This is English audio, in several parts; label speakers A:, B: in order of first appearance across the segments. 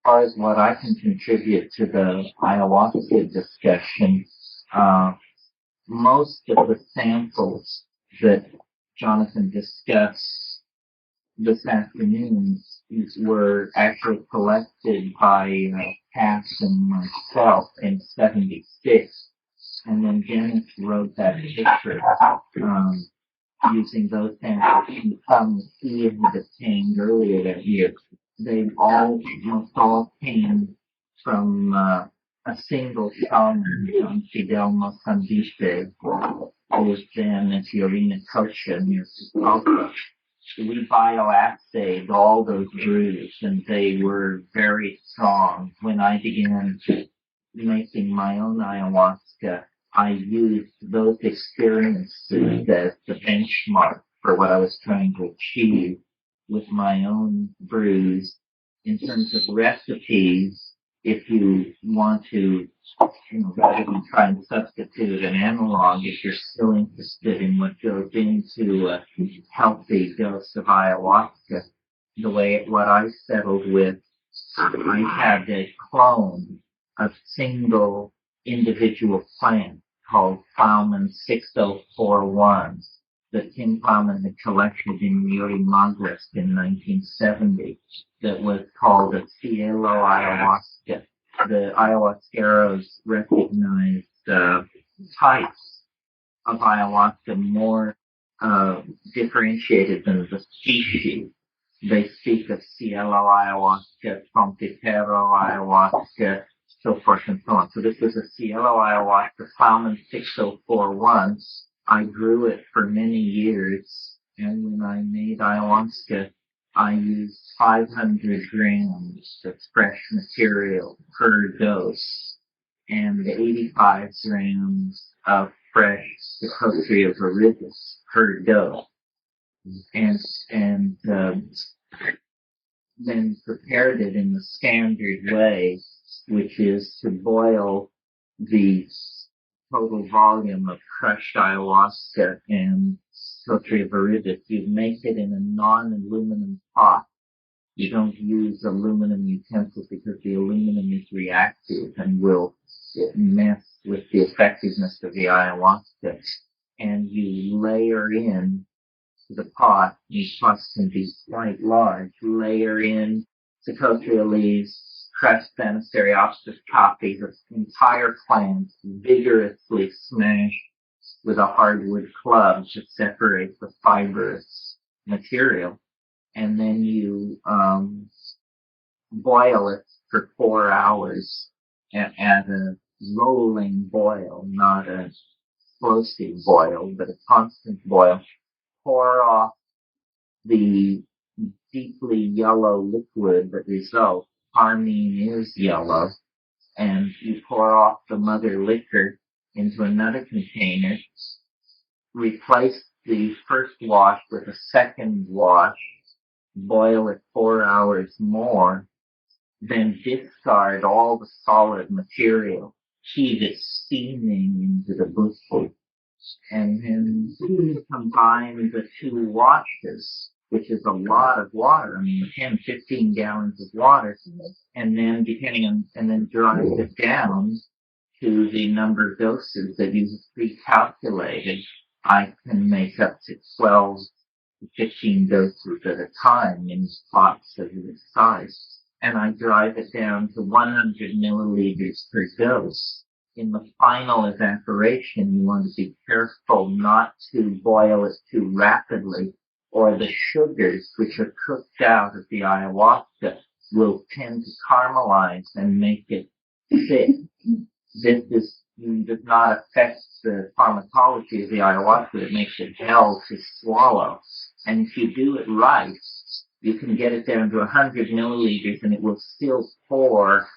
A: far as what I can contribute to the ayahuasca discussion, uh, most of the samples that Jonathan discussed this afternoon were actually collected by Cass and myself in '76, and then Dennis wrote that picture using those samples from some he had obtained earlier that year. They almost all came from a single shaman, John Fidel Mozambique, who was then at Yorina Cocha near Fukuoka. We bioassayed all those brews, and they were very strong. When I began making my own ayahuasca, I used those experiences as the benchmark for what I was trying to achieve with my own brews. In terms of recipes, if you want to, rather than try and substitute an analog, if you're still interested in what goes into a healthy dose of ayahuasca, what I settled with, I had a clone of single individual plant called Plowman 6041 that Tim Plowman had collected in Yuri Madras in 1970 that was called a Cielo Ayahuasca. The ayahuasqueros recognized types of ayahuasca more differentiated than the species. They speak of Cielo Ayahuasca, Trompetero Ayahuasca, so forth and so on. So this was a Cielo Ayahuasca, Plowman 6041. I grew it for many years, and when I made ayahuasca, I used 500 grams of fresh material per dose and 85 grams of fresh Dicoteria viridis per dose. And then prepared it in the standard way, which is to boil the total volume of crushed ayahuasca and Dicoteria viridis. You make it in a non-aluminum pot. You don't use aluminum utensils because the aluminum is reactive and will mess with the effectiveness of the ayahuasca. And you layer in the pot, these pots can be quite large, layer in Dicoteria leaves, crushed Banisteriopsis coffee, the entire plant vigorously smashed with a hardwood club to separate the fibrous material. And then you boil it for 4 hours at a rolling boil, not a explosive boil, but a constant boil. Pour off the deeply yellow liquid that results. Harmine is yellow. And you pour off the mother liquor into another container. Replace the first wash with a second wash. Boil it 4 hours more. Then discard all the solid material. Heat it steaming into the bushel. And then combine the two washes, which is a lot of water. I mean, 10, 15 gallons of water. And then and then drive it down to the number of doses that you pre-calculated. I can make up to 12 to 15 doses at a time in pots of this size. And I drive it down to 100 milliliters per dose. In the final evaporation, you want to be careful not to boil it too rapidly, or the sugars, which are cooked out of the ayahuasca, will tend to caramelize and make it thick. This does not affect the pharmacology of the ayahuasca. It makes it hell to swallow. And if you do it right, you can get it down to 100 milliliters, and it will still pour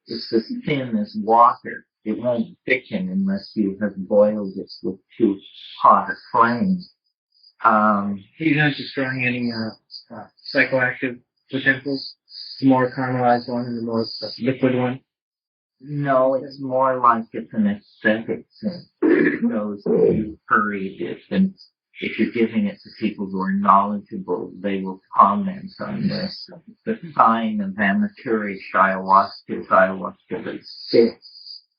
A: it's as thin as water. It won't thicken unless you have boiled it with too hot a flame.
B: You're not destroying any psychoactive potentials? The more caramelized one and the more liquid one?
A: No, it's more like it's an aesthetic thing. It goes, you hurried it, and if you're giving it to people who are knowledgeable, they will comment on this. The sign of amateurish ayahuasca is ayahuasca that's sick.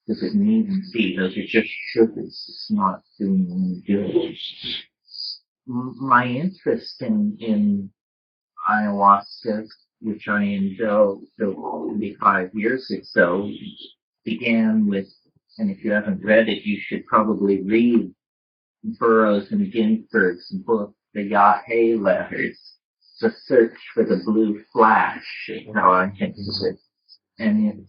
A: Does it need and see? Those are just sugars. It's not doing any good. My interest in ayahuasca, which I indulged over 5 years or so, began with, and if you haven't read it, you should probably read Burroughs and Ginsberg's book, The Yahé Letters, The Search for the Blue Flash, is how I think of it. And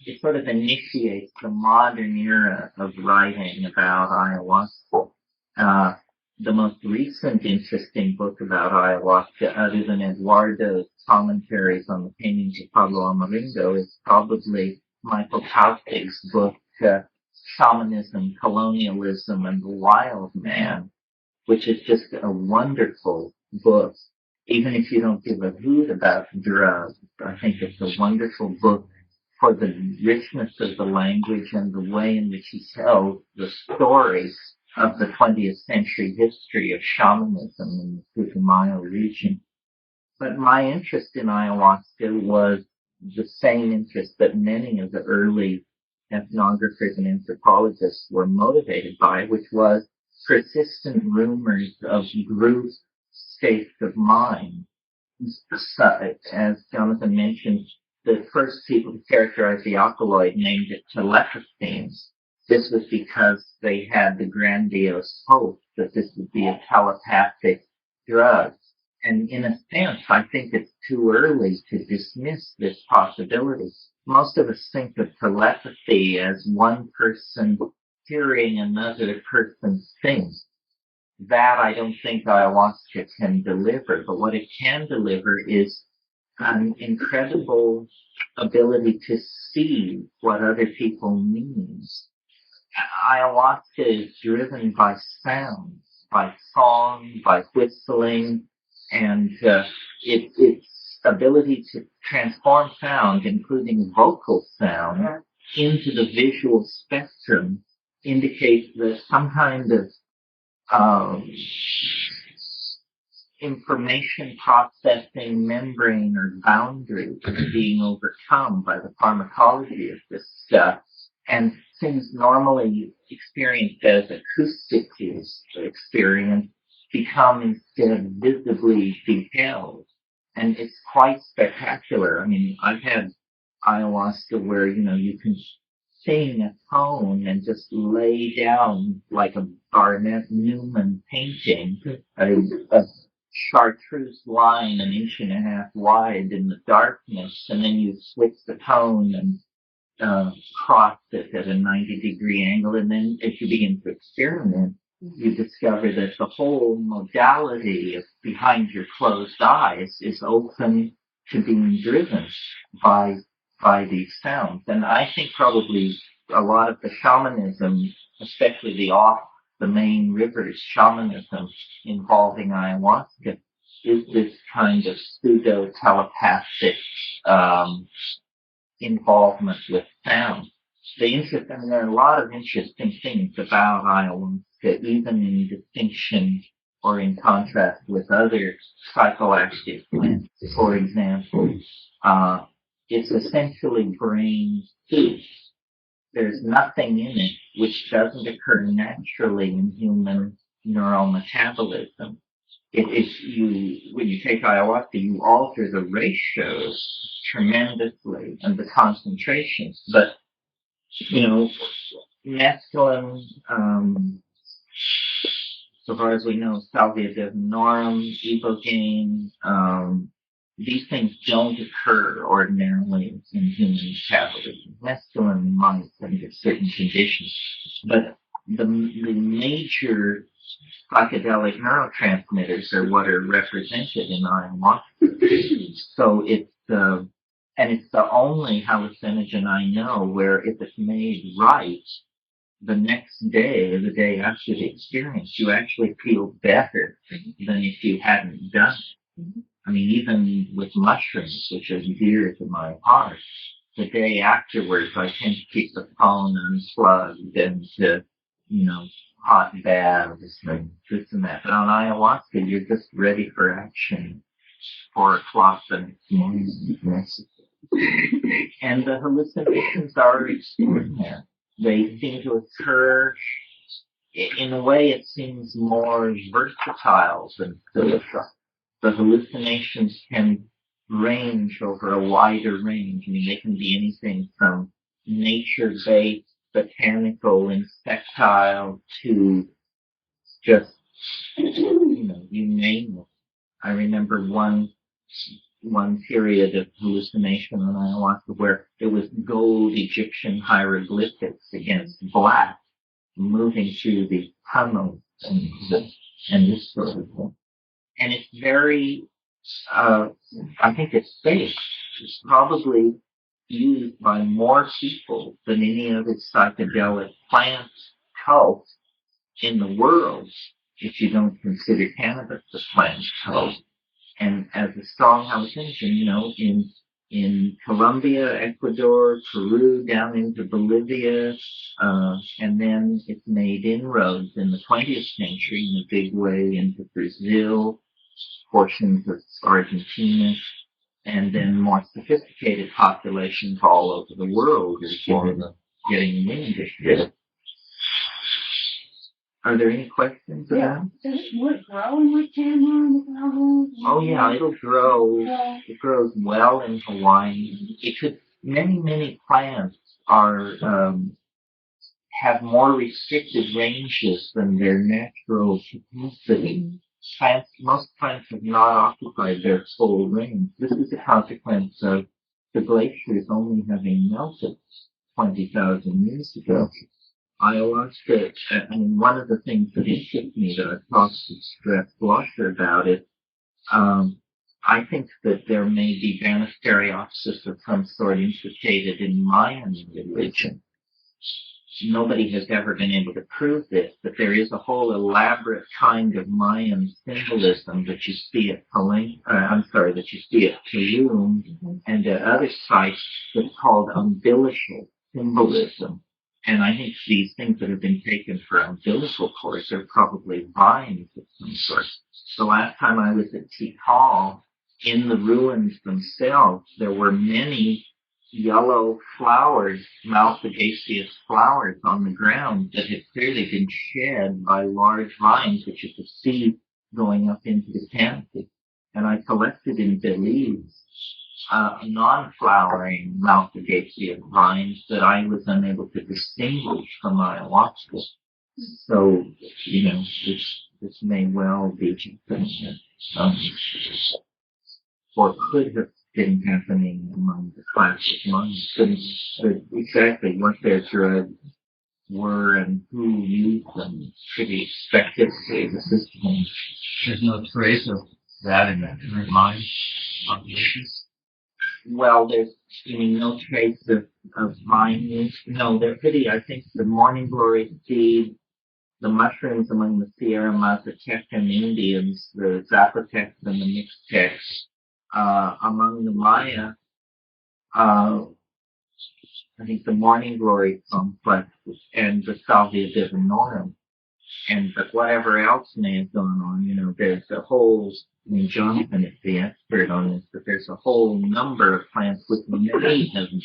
A: it sort of initiates the modern era of writing about ayahuasca. The most recent interesting book about ayahuasca, other than Eduardo's commentaries on the paintings of Pablo Amaringo, is probably Michael Kautig's book, Shamanism, Colonialism, and the Wild Man, which is just a wonderful book. Even if you don't give a hoot about drugs, I think it's a wonderful book for the richness of the language and the way in which he tells the stories of the 20th century history of shamanism in the Putumayo region. But my interest in ayahuasca was the same interest that many of the early ethnographers and anthropologists were motivated by, which was persistent rumors of group states of mind. As Jonathan mentioned, the first people to characterize the alkaloid named it telepathy. This was because they had the grandiose hope that this would be a telepathic drug. And in a sense, I think it's too early to dismiss this possibility. Most of us think of telepathy as one person hearing another person's things. That I don't think ayahuasca can deliver, but what it can deliver is an incredible ability to see what other people mean. Ayahuasca is driven by sound, by song, by whistling, and its ability to transform sound, including vocal sound, into the visual spectrum indicates that some kind of information processing membrane or boundary is being overcome by the pharmacology of this stuff, and things normally experienced as acoustic experience become instead visibly detailed. And it's quite spectacular. I mean, I've had ayahuasca where, you can sing a tone and just lay down like a Barnett Newman painting, a chartreuse line 1.5 inches wide in the darkness, and then you switch the tone and cross it at a 90-degree angle, and then as you begin to experiment, you discover that the whole modality of behind your closed eyes is open to being driven by these sounds. And I think probably a lot of the shamanism, especially the main rivers shamanism involving ayahuasca, is this kind of pseudo-telepathic involvement with sound. There are a lot of interesting things about ayahuasca, even in distinction or in contrast with other psychoactive plants. For example, it's essentially brain soup. There's nothing in it which doesn't occur naturally in human neural metabolism. When you take ayahuasca, you alter the ratios tremendously and the concentrations. But, mescaline, so far as we know, salvia divinorum, ibogaine, these things don't occur ordinarily in human metabolism. Mescaline might under certain conditions, but the major psychedelic neurotransmitters are what are represented in ayahuasca. So it's the only hallucinogen I know where if it's made right, the next day or the day after the experience, you actually feel better than if you hadn't done it. I mean, even with mushrooms, which are dear to my heart, the day afterwards, I tend to keep the phone unplugged and to, hot baths and this and that. But on ayahuasca, you're just ready for action. 4 o'clock the next morning. And the hallucinations are extraordinary. They seem to occur, in a way it seems more versatile than psilocybin. The hallucinations can range over a wider range. I mean, they can be anything from nature-based, botanical, insectile to just, you name it. I remember one period of hallucination on ayahuasca where it was gold Egyptian hieroglyphics against black moving through the tunnels and this sort of thing. And it's very, I think it's safe. It's probably used by more people than any other psychedelic plant cult in the world, if you don't consider cannabis a plant cult. And as a strong hallucinogen, in Colombia, Ecuador, Peru, down into Bolivia, and then it's made inroads in the 20th century in a big way into Brazil, portions of Argentina, and then more sophisticated populations all over the world are getting wind of this. Are there any questions about it?
C: Would it grow in Montana?
A: Oh yeah, it'll grow. It grows well in Hawaii. Many plants have more restricted ranges than their natural capacity. Most plants have not occupied their full range. This is a consequence of the glaciers only having melted 20,000 years ago. Ayahuasca, one of the things that interests me that I've talked to Stress Blosser about it, I think that there may be Banisteriopsis of some sort implicated in Mayan religion. Nobody has ever been able to prove this, but there is a whole elaborate kind of Mayan symbolism that you see at that you see at Tulum and at other sites that's called umbilical symbolism. And I think these things that have been taken for umbilical cords are probably vines of some sort. The last time I was at Tikal, in the ruins themselves, there were many yellow flowers, Malpighiaceous flowers on the ground that had clearly been shed by large vines, which you could see going up into the canopy. And I collected in Belize non-flowering Malpighiaceous vines that I was unable to distinguish from ayahuasca. So, this may well be or could have been happening among the classic monks. But exactly what their drugs were and who used them pretty expectantly.
D: There's no trace of that in the current mine populations.
A: Well, there's no trace of vine use. No, they're pretty. I think the morning glory seed, the mushrooms among the Sierra Mazatecan Indians, the Zapotecs and the Mixtecs, among the Maya, I think the morning glory complex and the Salvia divinorum. But whatever else may have gone on, there's a whole, Jonathan is the expert on this, but there's a whole number of plants which may have been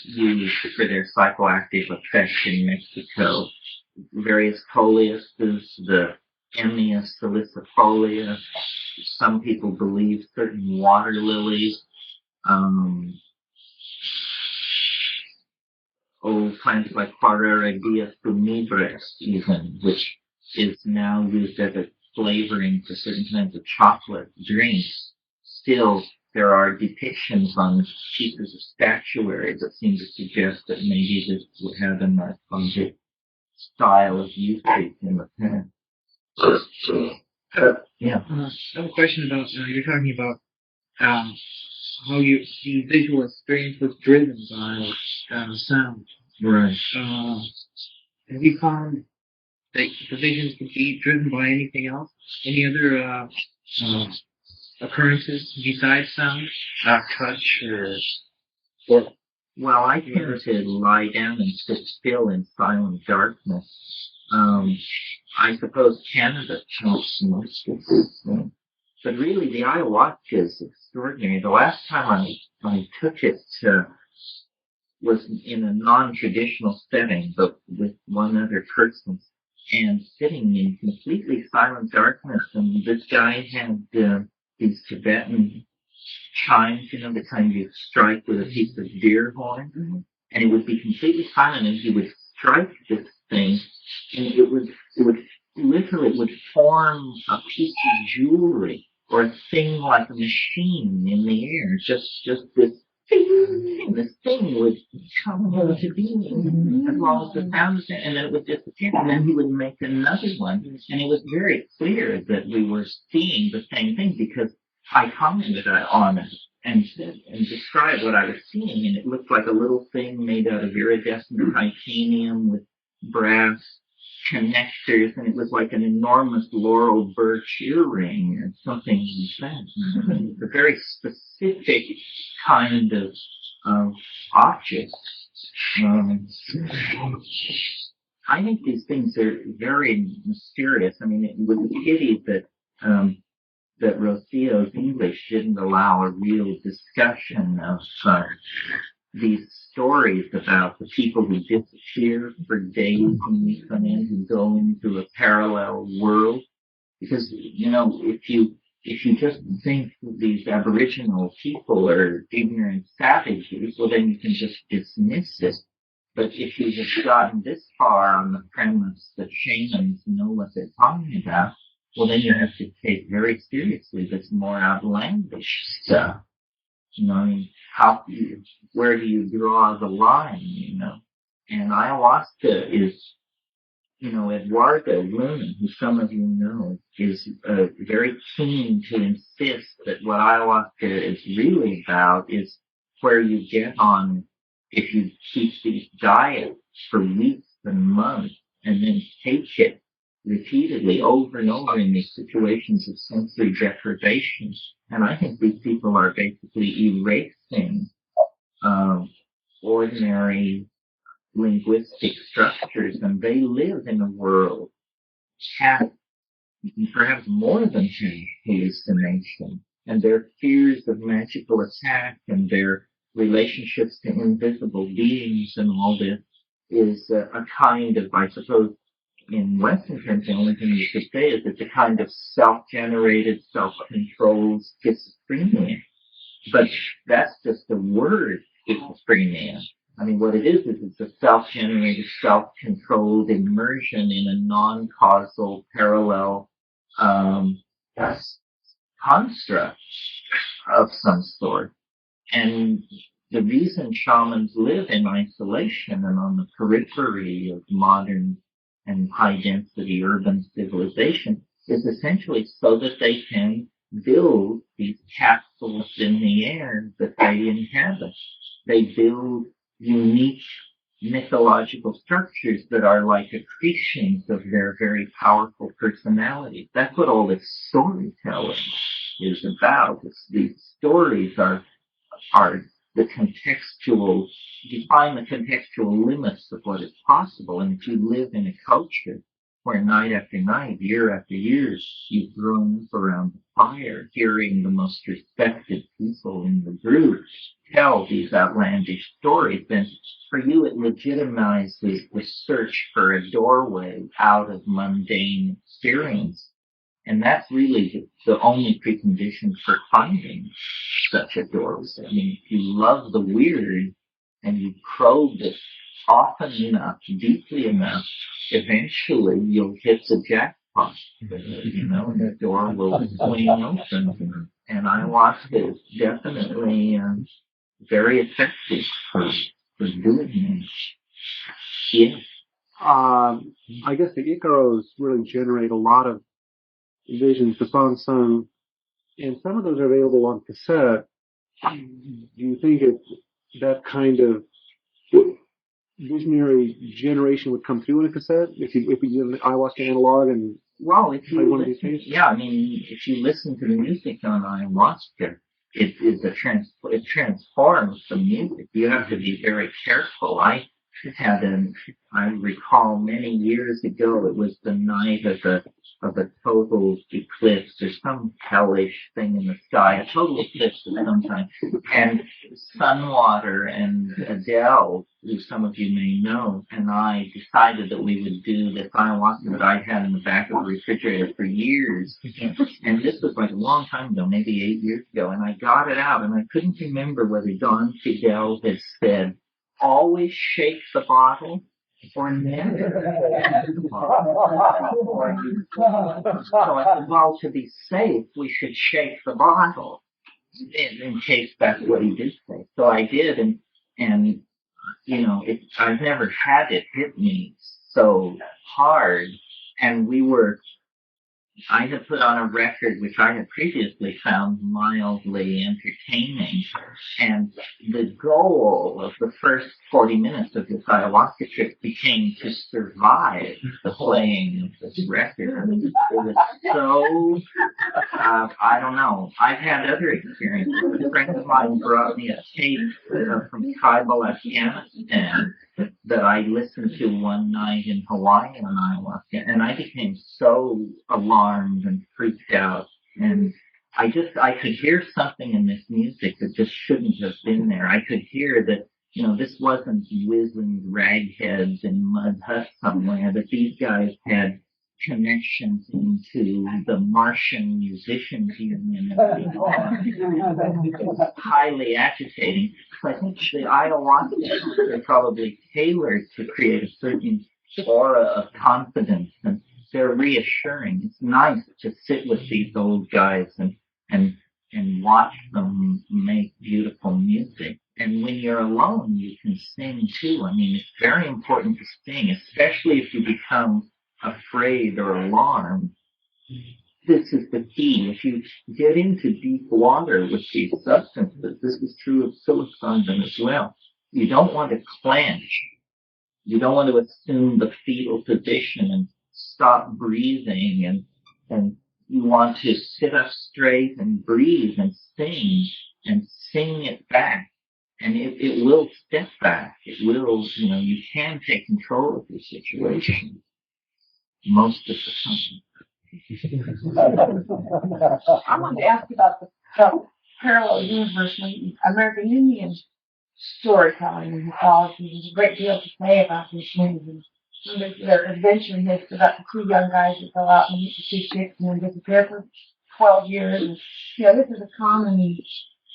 A: used for their psychoactive effect in Mexico. Various coleuses, the Emia salicifolia. Some people believe certain water lilies. Plants like Quareragia funebris, even, which is now used as a flavoring for certain kinds of chocolate drinks. Still, there are depictions on pieces of statuary that seem to suggest that maybe this would have a narcotic style of usage in the past. Yeah.
B: I have a question about, you're talking about how the visual experience was driven by sound.
A: Right.
B: Have you found that the visions could be driven by anything else? Any other occurrences besides sound? Touch or
A: Well, I tend to lie down and sit still in silent darkness. I suppose Canada counts most of this thing. But really, the ayahuasca is extraordinary. The last time I took it was in a non-traditional setting, but with one other person, and sitting in completely silent darkness. And this guy had these Tibetan chimes, the kind you strike with a piece of deer horn, and it would be completely silent, and he would strike this thing, and it would form a piece of jewelry or a thing like a machine in the air, just this thing, and this thing would come into being as long as the sound was there, and then it would disappear, and then he would make another one, and it was very clear that we were seeing the same thing because I commented on it and said and described what I was seeing, and it looked like a little thing made out of iridescent titanium with brass connectors, and it was like an enormous laurel birch earring or something like that. It's a very specific kind of object. I think these things are very mysterious. I mean, it was a pity that Rocio's English didn't allow a real discussion of these stories about the people who disappear for days and weeks on end, who go into a parallel world. Because, if you just think these Aboriginal people are ignorant savages, well, then you can just dismiss it. But if you have gotten this far on the premise that shamans know what they're talking about, well, then you have to take very seriously this more outlandish stuff. I mean, where do you draw the line, And ayahuasca is, Eduardo Lumen, who some of you know, is very keen to insist that what ayahuasca is really about is where you get on if you keep these diets for weeks and months and then take it repeatedly over and over in these situations of sensory deprivation. And I think these people are basically erasing ordinary linguistic structures, and they live in a world half, perhaps more than half hallucination, and their fears of magical attack and their relationships to invisible beings and all this is a kind of, I suppose, in Western terms, the only thing you could say is it's a kind of self-generated, self-controlled schizophrenia. But that's just the word, schizophrenia. I mean, what it is it's a self-generated, self-controlled immersion in a non-causal, parallel construct of some sort. And the reason shamans live in isolation and on the periphery of modern and high-density urban civilization is essentially so that they can build these capsules in the air that they inhabit. They build unique mythological structures that are like accretions of their very powerful personalities. That's what all this storytelling is about. These stories are the contextual, define the contextual limits of what is possible. And if you live in a culture where night after night, year after year, you've grown up around the fire, hearing the most respected people in the group tell these outlandish stories, then for you it legitimizes the search for a doorway out of mundane experience. And that's really the only precondition for finding such a doorway. I mean, if you love the weird and you probe it often enough, deeply enough, eventually you'll hit the jackpot, and the door will swing open. And ayahuasca is definitely very effective for doing this. Yeah.
E: I guess the Icaros really generate a lot of visions. The song sung, and some of those are available on cassette. Do you think that kind of visionary generation would come through in a cassette if you did an ayahuasca analog and
A: well, if you
E: one of these things?
A: Yeah, I mean, if you listen to the music on ayahuasca, it transforms the music. You have to be very careful. I recall many years ago, it was the night of a total eclipse or some hellish thing in the sky, a total eclipse of some kind. And Sunwater and Adele, who some of you may know, and I decided that we would do this ayahuasca that I had in the back of the refrigerator for years. And this was like a long time ago, maybe 8 years ago, and I got it out, and I couldn't remember whether Don Fidel had said, always shake the bottle or never shake the bottle. So I said, well, to be safe, we should shake the bottle in case that's what he did say. So I did, and I've never had it hit me so hard, and I had put on a record which I had previously found mildly entertaining, and the goal of the first 40 minutes of this ayahuasca trip became to survive the playing of this record. It was so, I don't know. I've had other experiences. A friend of mine brought me a tape from tribal Afghanistan that I listened to one night in Hawaii on ayahuasca, and I became so alarmed and freaked out. And I could hear something in this music that just shouldn't have been there. I could hear that, this wasn't wizened ragheads in mud huts somewhere, that these guys had connections into the Martian musicians union. It was highly agitating. So I think the ayahuasca are probably tailored to create a certain aura of confidence, and they're reassuring. It's nice to sit with these old guys and watch them make beautiful music. And when you're alone, you can sing too. I mean, it's very important to sing, especially if you become afraid or alarmed. This is the key. If you get into deep water with these substances, this is true of psilocybin as well. You don't want to clench. You don't want to assume the fetal position and stop breathing, and you want to sit up straight and breathe and sing it back. And it will step back. It will, you can take control of your situation most of the time.
C: I wanted to ask about the parallel universe in American Indian storytelling and mythology. There's a great deal to say about these things. And their adventure myths about the two young guys that go out and meet the two chicks and then disappear for 12 years. And, this is a common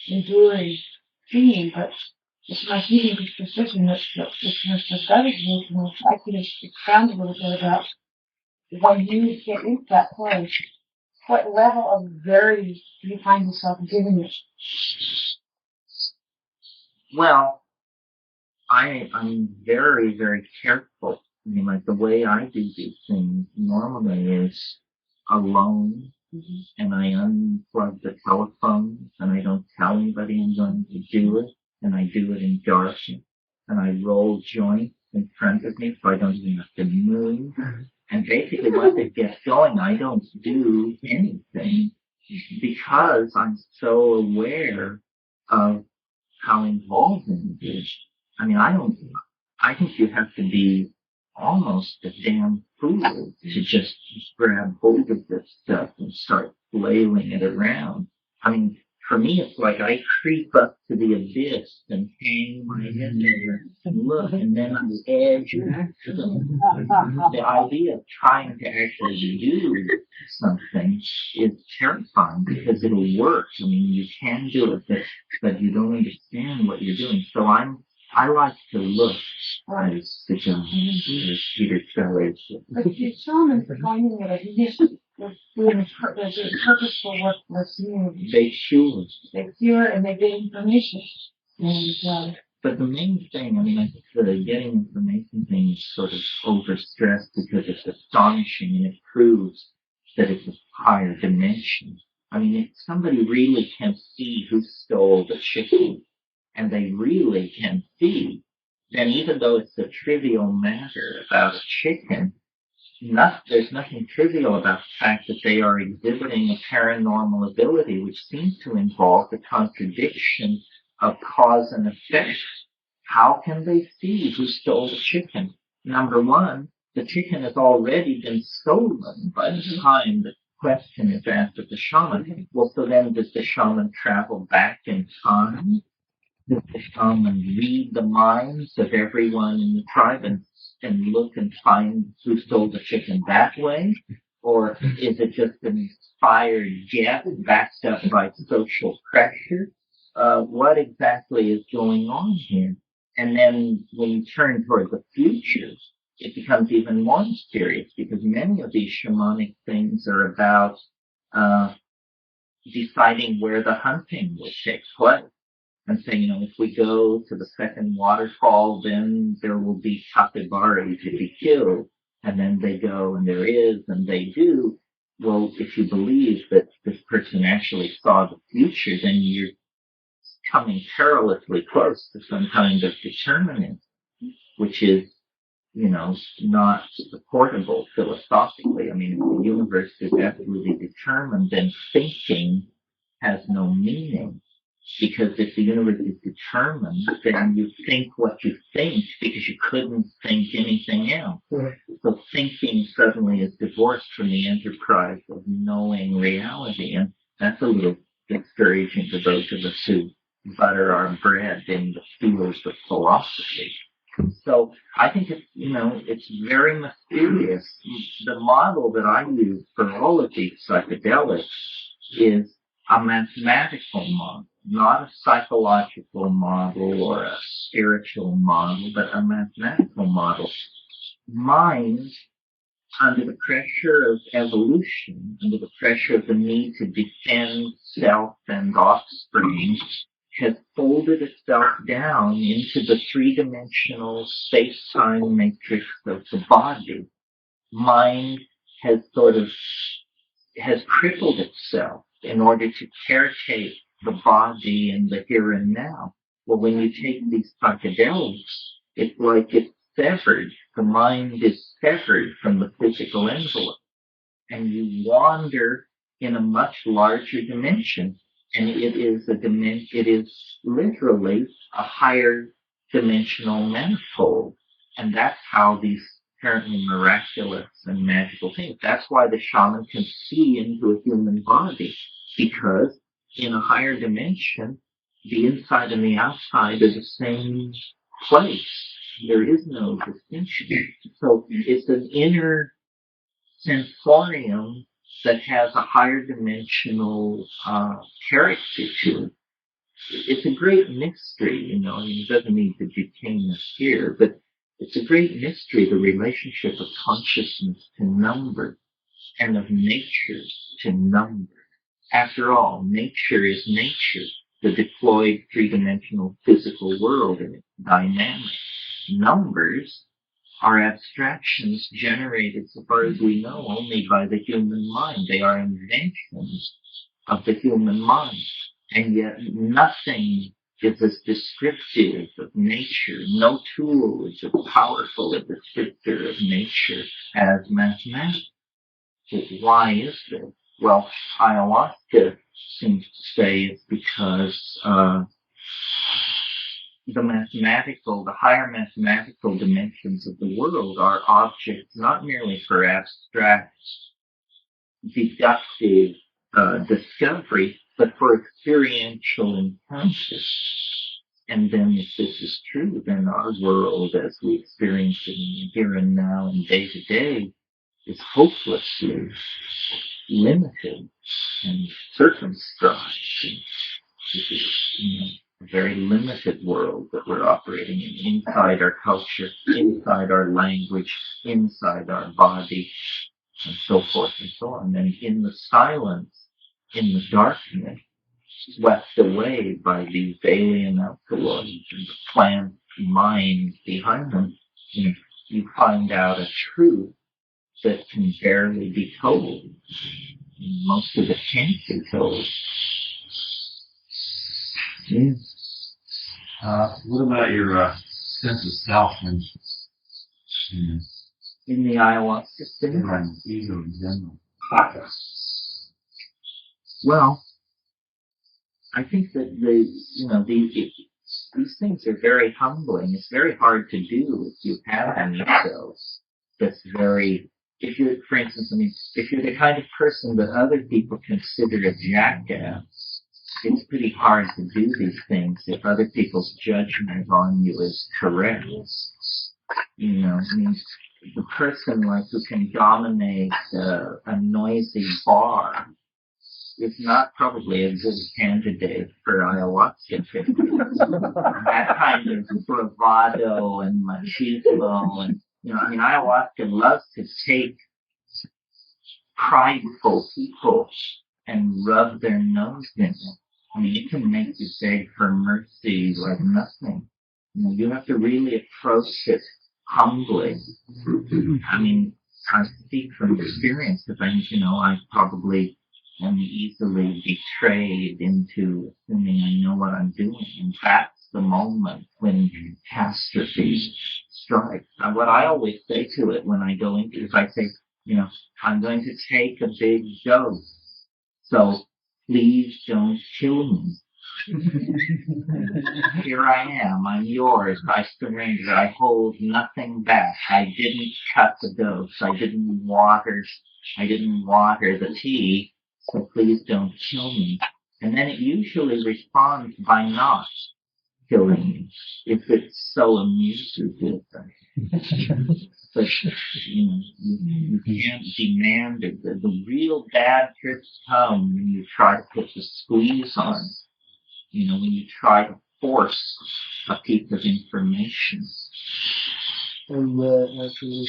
C: enduring theme, but it's my feeling with precision that Mr. Studies needs, and I'd like you to expand a little bit about when you get into that place, what level of variety do you find yourself giving it?
A: Well, I'm very, very careful. I mean, like the way I do these things normally is alone, and I unplug the telephones, and I don't tell anybody I'm going to do it, and I do it in darkness, and I roll joints in front of me so I don't even have to move. And basically, once it gets going, I don't do anything because I'm so aware of how involving it is. I mean, I think you have to be almost a damn fool to just grab hold of this stuff and start flailing it around. I mean, for me, it's like I creep up to the abyss and hang my head there and look, and then I edge back to them. The idea of trying to actually do something is terrifying because it'll work. I mean, you can do it, but you don't understand what you're doing. So I like to look as the Peter Sellers.
C: But your shamans are going in it. They're doing purposeful work for us.
A: They cure.
C: They cure and they get information. And
A: but the main thing, I mean, I think the getting information thing is sort of overstressed because it's astonishing and it proves that it's a higher dimension. I mean, if somebody really can see who stole the chicken, and they really can see, then even though it's a trivial matter about a chicken, there's nothing trivial about the fact that they are exhibiting a paranormal ability which seems to involve the contradiction of cause and effect. How can they see who stole the chicken? Number one, the chicken has already been stolen by the time the question is asked of the shaman. Well, so then does the shaman travel back in time? Does the shaman read the minds of everyone in the tribe and look and find who stole the chicken that way? Or is it just an inspired guess backed up by social pressure? What exactly is going on here? And then when you turn toward the future, it becomes even more mysterious because many of these shamanic things are about deciding where the hunting will take place and saying, if we go to the second waterfall, then there will be capybara to be killed. And then they go and there is, and they do. Well, if you believe that this person actually saw the future, then you're coming perilously close to some kind of determinism, which is, not supportable philosophically. I mean, if the universe is absolutely determined, then thinking has no meaning. Because if the universe is determined, then you think what you think because you couldn't think anything else.
B: Right.
A: So thinking suddenly is divorced from the enterprise of knowing reality. And that's a little discouraging to those of us who butter our bread in the fields of philosophy. So I think it's very mysterious. The model that I use for all of these psychedelics is a mathematical model, not a psychological model or a spiritual model, but a mathematical model. Mind, under the pressure of evolution, under the pressure of the need to defend self and offspring, has folded itself down into the three-dimensional space-time matrix of the body. Mind has has crippled itself in order to caretake the body in the here and now. Well, when you take these psychedelics, it's like it's severed. The mind is severed from the physical envelope, and you wander in a much larger dimension. And it is it is literally a higher dimensional manifold. And that's how these apparently miraculous and magical things. That's why the shaman can see into a human body, because in a higher dimension, the inside and the outside are the same place. There is no distinction. So it's an inner sensorium that has a higher dimensional character to it. It's a great mystery, I mean, it doesn't need to detain us here, but it's a great mystery, the relationship of consciousness to number and of nature to number. After all, nature is nature, the deployed three-dimensional physical world and its dynamic. Numbers are abstractions generated, so far as we know, only by the human mind. They are inventions of the human mind. And yet nothing is as descriptive of nature. No tool is as powerful a descriptor of nature as mathematics. Why is this? Well, ayahuasca seems to say it's because the higher mathematical dimensions of the world are objects not merely for abstract, deductive discovery, but for experiential encounter. And then if this is true, then our world as we experience it in here and now and day to day is hopelessly limited and circumscribed. And this is, a very limited world that we're operating in, inside our culture, inside our language, inside our body, and so forth and so on. And in the silence, in the darkness, swept away by these alien alkaloids and the plant mind behind them, you find out a truth that can barely be told. Most of it can't be told. Yeah.
D: What about your sense of self and
A: in the ayahuasca thing? Well, I think that these things are very humbling. It's very hard to do if you have an ego that's very, if you're, for instance, I mean, if you're the kind of person that other people consider a jackass, it's pretty hard to do these things if other people's judgment on you is correct. You know, I mean, the person like who can dominate a noisy bar is not probably a good candidate for ayahuasca. That kind of bravado and machismo and, you know, I mean, ayahuasca loves to take prideful people and rub their nose in it. I mean, it can make you beg for mercy like nothing. You know, you have to really approach it humbly. I mean, I speak from experience because I probably am easily betrayed into assuming I know what I'm doing. And that's the moment when catastrophe strikes. And what I always say to it when I go into it is I say, you know, I'm going to take a big dose. So please don't kill me. Here I am. I'm yours. I surrender. I hold nothing back. I didn't cut the dose. I didn't water the tea. So please don't kill me. And then it usually responds by not killing me if it so amuses it. But, you know, you can't demand it. The real bad trips come when you try to put the squeeze on. You know, when you try to force a piece of information.
F: And actually,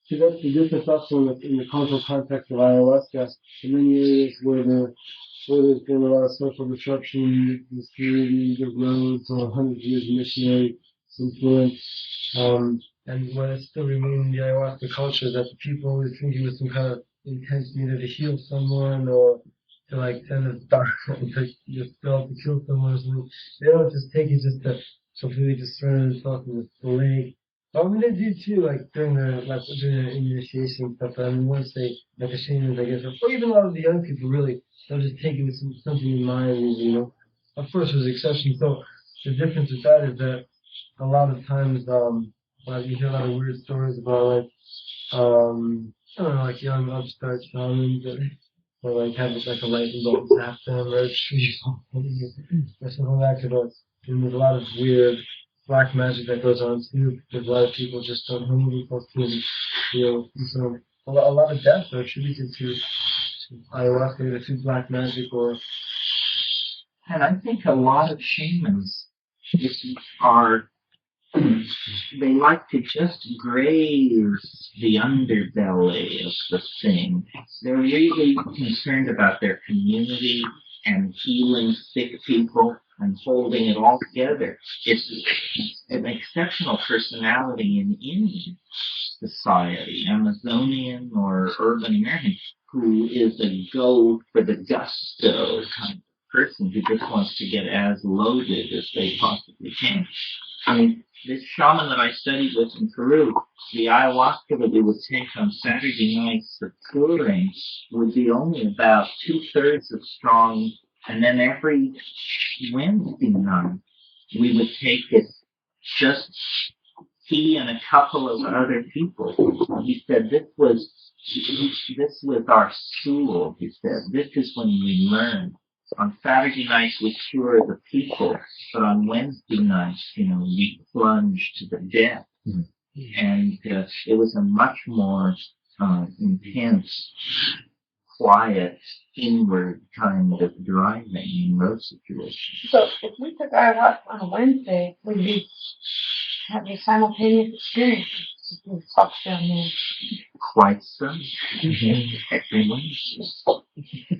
F: so that's the difference also in the cultural context of ayahuasca. In many areas where there's been a lot of social disruption, this community, the roads, or 100 years of missionary influence, and what is still remaining in the ayahuasca culture is that the people always think it was some kind of intention either to heal someone or to like send a doctor to your spell to kill someone or something. They don't just take it just to completely just surrender themselves in the lake. I mean, they do too, like during the initiation stuff. But I mean, once they, like the shamans, I guess, or even a lot of the young people, really, they'll just take it with something in mind, you know. Of course, there's exceptions. So the difference with that is that a lot of times, you hear a lot of weird stories about like, I don't know, like young upstart shamans that, or like have like a lightning bolt tap them or something like that. But there's a lot of weird black magic that goes on too, because a lot of people just don't know themselves to, you know, so a lot of deaths are attributed to ayahuasca, either to black magic or.
A: And I think a lot of shamans they like to just graze the underbelly of the thing. They're really concerned about their community and healing sick people and holding it all together. It's an exceptional personality in any society, Amazonian or urban American, who is a go for the gusto kind of person who just wants to get as loaded as they possibly can. I mean, this shaman that I studied with in Peru, the ayahuasca that we would take on Saturday nights for touring would be only about 2/3 as strong, and then every Wednesday night we would take it just he and a couple of other people. He said this was our school, he said. This is when we learn. On Saturday nights we cure the people, but on Wednesday nights, you know, we plunge to the depth. And it was a much more intense, quiet, inward kind of driving in those situations.
C: So if we took ayahuasca on a Wednesday, we'd be having a simultaneous experience with folks down there.
A: Quite so. Every Wednesday.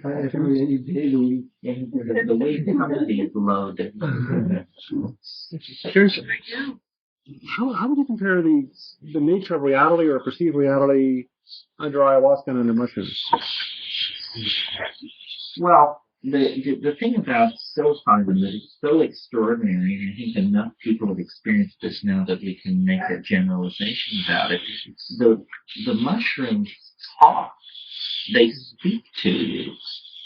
F: Any day of the week.
A: The week somebody is loaded.
E: How would you compare the nature of reality or perceived reality under ayahuasca and under mushrooms?
A: Well, the thing about psilocybin that is so extraordinary, and I think enough people have experienced this now that we can make a generalization about it. The mushrooms talk; they speak to you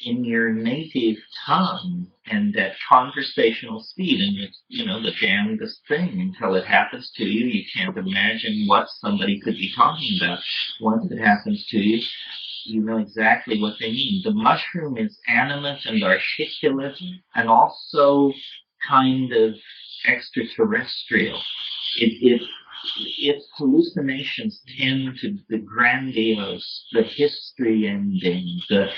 A: in your native tongue and at conversational speed, and it's the damnedest thing until it happens to you. You can't imagine what somebody could be talking about. Once it happens to you, you know exactly what they mean. The mushroom is animate and articulate and also kind of extraterrestrial. Its hallucinations tend to the grandiose, the history ending, the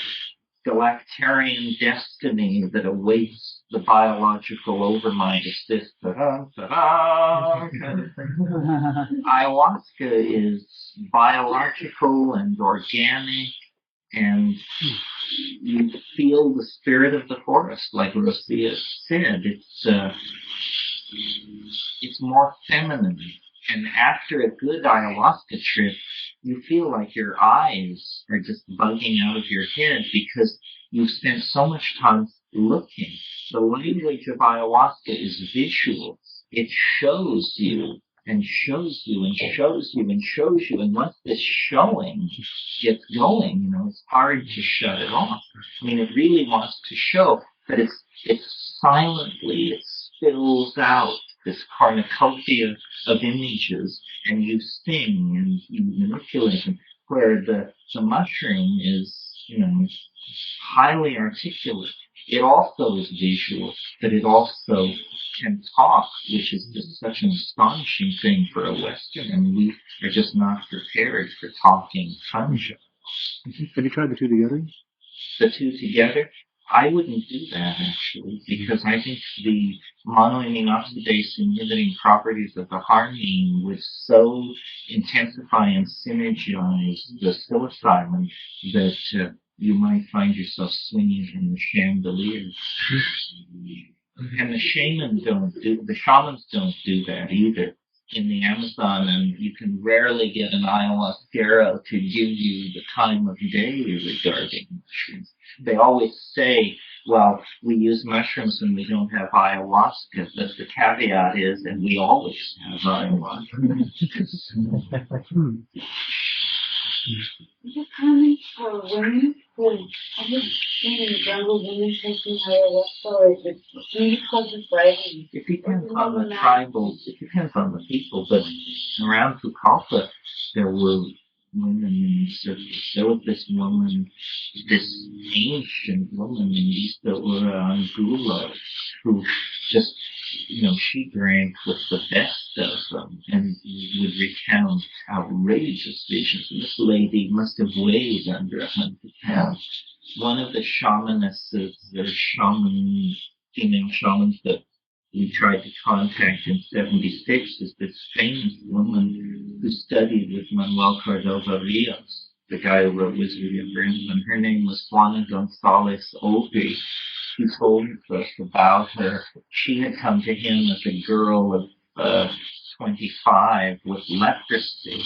A: galactarian destiny that awaits the biological overmind. It's this ta-da, ta-da kind of thing. Ayahuasca is biological and organic, and you feel the spirit of the forest, like Rosia said. It's more feminine. And after a good ayahuasca trip, you feel like your eyes are just bugging out of your head because you've spent so much time looking. The language of ayahuasca is visual. It shows you and shows you and shows you and shows you. And once this showing gets going, it's hard to shut it off. I mean, it really wants to show, but it's silently, it spills out this cornucopia of images, and you sting and you manipulate them, where the mushroom is, highly articulate. It also is visual, but it also can talk, which is just such an astonishing thing for a Western, and we are just not prepared for talking fungi.
E: Have you tried the two together?
A: The two together? I wouldn't do that, actually, because I think the monoamine oxidase inhibiting properties of the harmine would so intensify and synergize the psilocybin that you might find yourself swinging from the chandelier. And the shamans don't do that either. In the Amazon, and you can rarely get an ayahuasquero to give you the time of day regarding mushrooms. They always say, well, we use mushrooms when we don't have ayahuasca, but the caveat is, and we always have ayahuasca.
C: Just comments for women who I just seen in the jungle women taking ayahuasca or is it maybe because it's bragging?
A: It depends on the tribal, it depends on the people, but around Pucallpa, there were women in circles. There was this woman, this ancient woman in East Angulo, who just, she drank with the best of them and would recount outrageous visions. And this lady must have weighed under 100 pounds. One of the shamanesses, female shamans that we tried to contact in '76 is this famous woman who studied with Manuel Cordova Rios, the guy who wrote Wizardry of Brimstone. Her name was Juana Gonzalez Opie. He told us about her. She had come to him as a girl of 25 with leprosy,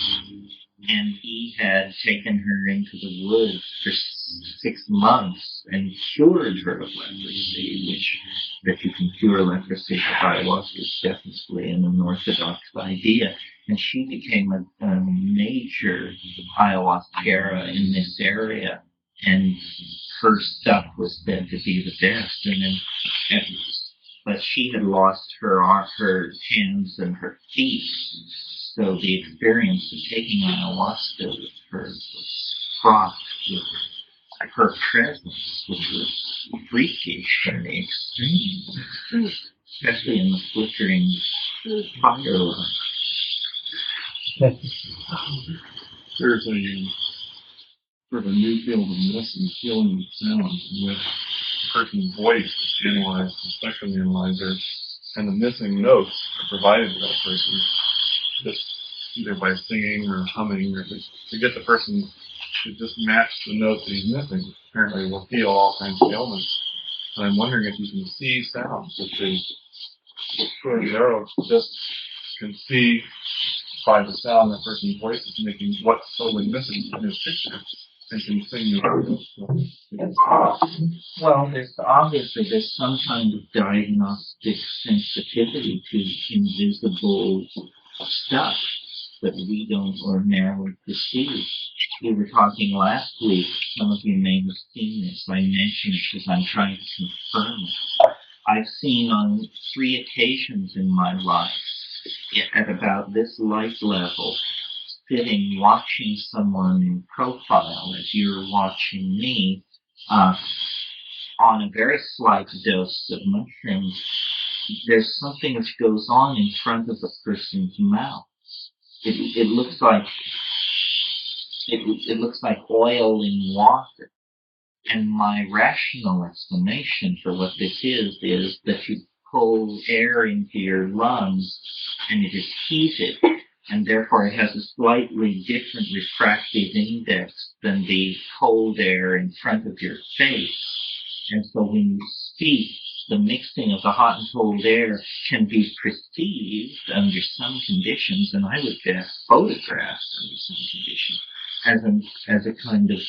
A: and he had taken her into the woods for 6 months and cured her of leprosy, which that you can cure leprosy with ayahuasca is definitely an unorthodox idea. And she became a major ayahuasquera in this area, and her stuff was said to be the best. But she had lost her hands and her feet, so the experience of taking ayahuasca with her was fraught with her presence, which was freakish in the extreme, especially in the flickering firelight.
G: There's a sort of a new field of medicine, healing with sound, with a person's voice is analyzed, the spectrum analyzer, and the missing notes are provided to that person, just either by singing or humming, or to get the person to just match the note that he's missing. Apparently will heal all kinds of ailments. And I'm wondering if you can see sounds, which is sort of narrow, just can see by the sound that person's voice is making what's totally missing in his picture. I can sing the
A: Well, there's some kind of diagnostic sensitivity to invisible stuff that we don't ordinarily perceive. We were talking last week, some of you may have seen this, I mentioned it because I'm trying to confirm it. I've seen on 3 occasions in my life, at about this light level, sitting watching someone in profile as you're watching me, on a very slight dose of mushrooms, there's something which goes on in front of the person's mouth. It looks like it looks like oil in water. And my rational explanation for what this is that you pull air into your lungs and it is heated, and therefore it has a slightly different refractive index than the cold air in front of your face. And so when you speak, the mixing of the hot and cold air can be perceived under some conditions, and I would guess photographed under some conditions, as a kind of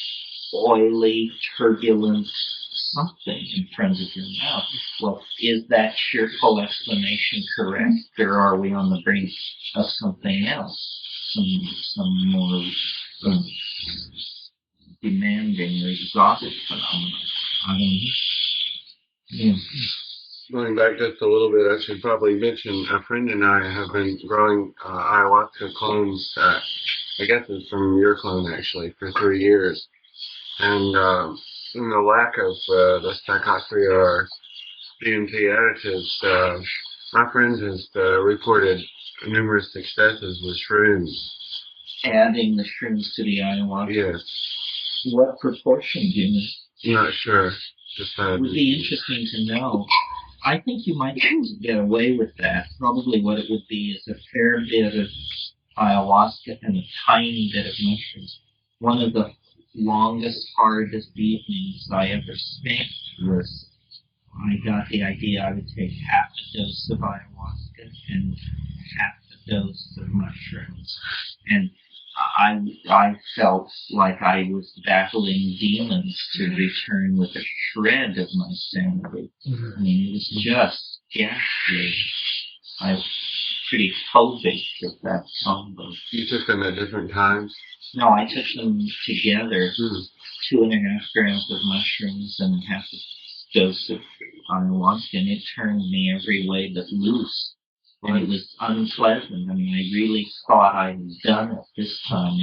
A: oily, turbulent something in front of your mouth. Well, is that cheerful explanation correct, or are we on the brink of something else, some more demanding or exotic phenomenon? I don't know. Yeah.
E: Going back just a little bit, I should probably mention a friend and I have been growing ayahuasca clones. I guess it's from your clone actually for 3 years, and in the lack of the psychoactive or DMT additives, my friend has reported numerous successes with shrooms.
A: Adding the shrooms to the ayahuasca?
E: Yes.
A: What proportion do you know?
E: Not sure.
A: It would be interesting to know. I think you might get away with that. Probably what it would be is a fair bit of ayahuasca and a tiny bit of mushrooms. One of the longest, hardest evenings I ever spent was, I got the idea I would take half a dose of ayahuasca and half a dose of mushrooms. And I felt like I was battling demons to return with a shred of my sanity. I mean, it was just ghastly. I was pretty phobic of that combo.
E: You took them at different times?
A: No, I took them together. 2.5 grams of mushrooms and half a dose of ayahuasca, and it turned me every way but loose. And it was unpleasant. I mean, I really thought I had done it this time.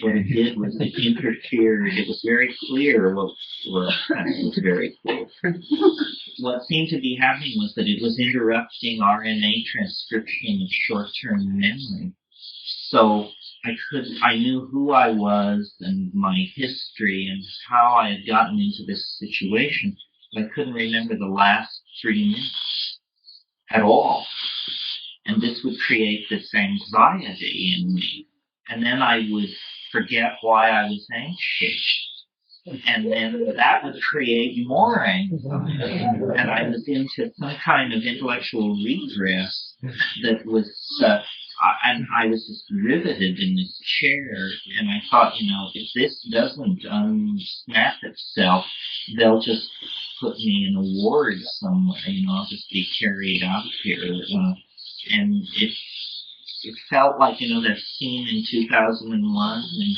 A: What it did was it interfered. It was very clear. Well, it was very clear. What seemed to be happening was that it was interrupting RNA transcription of short-term memory. So I knew who I was and my history and how I had gotten into this situation, but I couldn't remember the last 3 minutes at all. And this would create this anxiety in me. And then I would forget why I was anxious. And then that would create more anxiety. And I was into some kind of intellectual regress that was, and I was just riveted in this chair. And I thought, if this doesn't unsnap itself, they'll just put me in a ward somewhere. I'll just be carried out here. And it felt like, that scene in 2001 when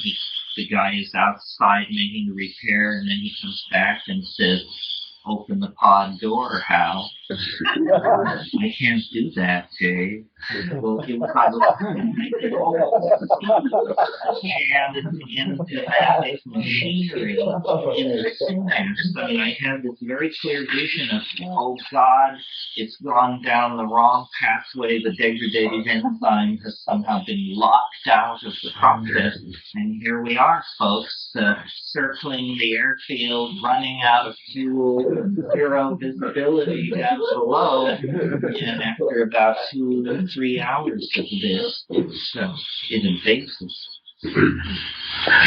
A: the guy is outside making the repair, and then he comes back and says, "Open the pod door, Hal." I can't do that, Jay. Well, it was jammed into that machinery in the synapse. I mean, I had this very clear vision of, oh God, it's gone down the wrong pathway. The degraded enzyme has somehow been locked out of the process. And here we are, folks, circling the airfield, running out of fuel, zero visibility down below. And after about 2 to 3 hours of this, it invades us.